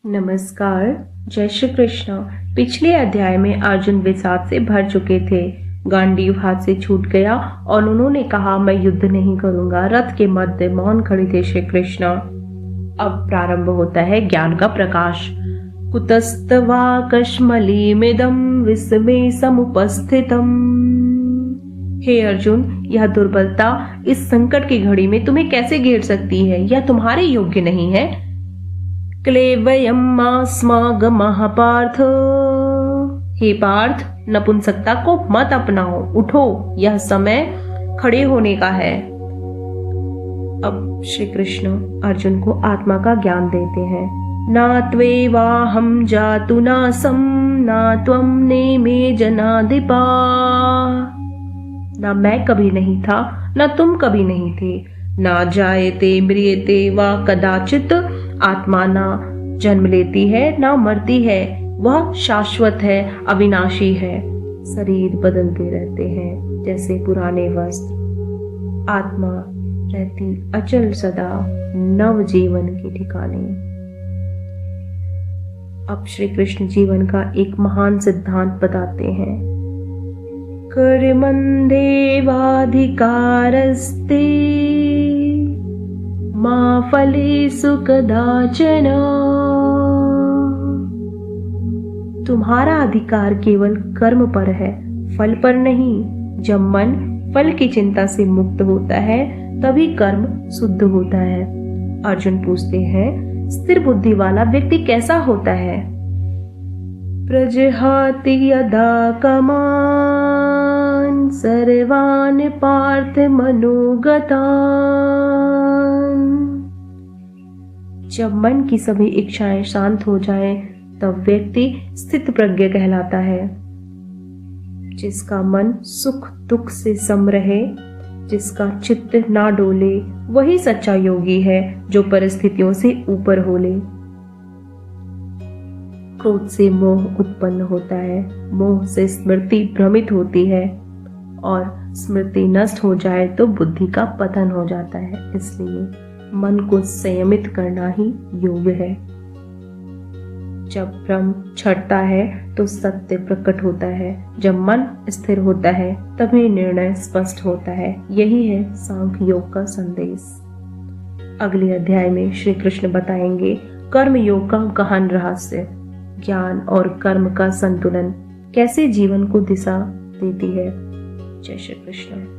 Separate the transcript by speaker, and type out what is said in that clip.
Speaker 1: नमस्कार। जय श्री कृष्ण। पिछले अध्याय में अर्जुन विषाद से भर चुके थे। गांडीव हाथ से छूट गया और उन्होंने कहा, मैं युद्ध नहीं करूंगा। रथ के मध्य मौन खड़े थे श्री कृष्ण। अब प्रारंभ होता है ज्ञान का प्रकाश। कुतस्तवाकश्मलीमिदं विस्मे समुपस्थितम्। हे अर्जुन, यह दुर्बलता इस संकट की घड़ी में तुम्हें कैसे घेर सकती है? यह तुम्हारे योग्य नहीं है। क्लेवयमास्मागमः पार्थ। हे पार्थ, नपुंसकता को मत अपनाओ, उठो, यह समय खड़े होने का है। अब श्री कृष्ण अर्जुन को आत्मा का ज्ञान देते हैं। ना त्वेवाहं जातु नासं ना त्वं नेमे जनाधिपा। ना मैं कभी नहीं था, ना तुम कभी नहीं थे। ना जायते म्रियते वा कदाचित। आत्मा ना जन्म लेती है ना मरती है, वह शाश्वत है, अविनाशी है। शरीर बदलते रहते हैं जैसे पुराने वस्त्र। आत्मा रहती अचल सदा नव जीवन के ठिकाने। अब श्री कृष्ण जीवन का एक महान सिद्धांत बताते हैं। कर्मण्येवाधिकारस्ते मा फलेषु कदाचन। तुम्हारा अधिकार केवल कर्म पर है, फल पर नहीं। जब मन फल की चिंता से मुक्त होता है तभी कर्म शुद्ध होता है। अर्जुन पूछते हैं, स्थिर बुद्धि वाला व्यक्ति कैसा होता है? प्रजहाति यदा कामान् सर्वान् पार्थ मनोगतान्। जब मन की सभी इच्छाएं शांत हो जाएं, तब व्यक्ति स्थित प्रज्ञ कहलाता है। जिसका मन सुख दुख से सम रहे, जिसका चित्त ना डोले, वही सच्चा योगी है जो परिस्थितियों से ऊपर हो ले। क्रोध से मोह उत्पन्न होता है, मोह से स्मृति भ्रमित होती है और स्मृति नष्ट हो जाए तो बुद्धि का पतन हो जाता है। इसलिए मन को संयमित करना ही योग है। जब भ्रम छटता है तो सत्य प्रकट होता है। जब मन स्थिर होता है तभी निर्णय स्पष्ट होता है। यही है सांख्य योग का संदेश। अगले अध्याय में श्री कृष्ण बताएंगे कर्म योग का गहन रहस्य। ज्ञान और कर्म का संतुलन कैसे जीवन को दिशा देती है। जय श्री कृष्ण।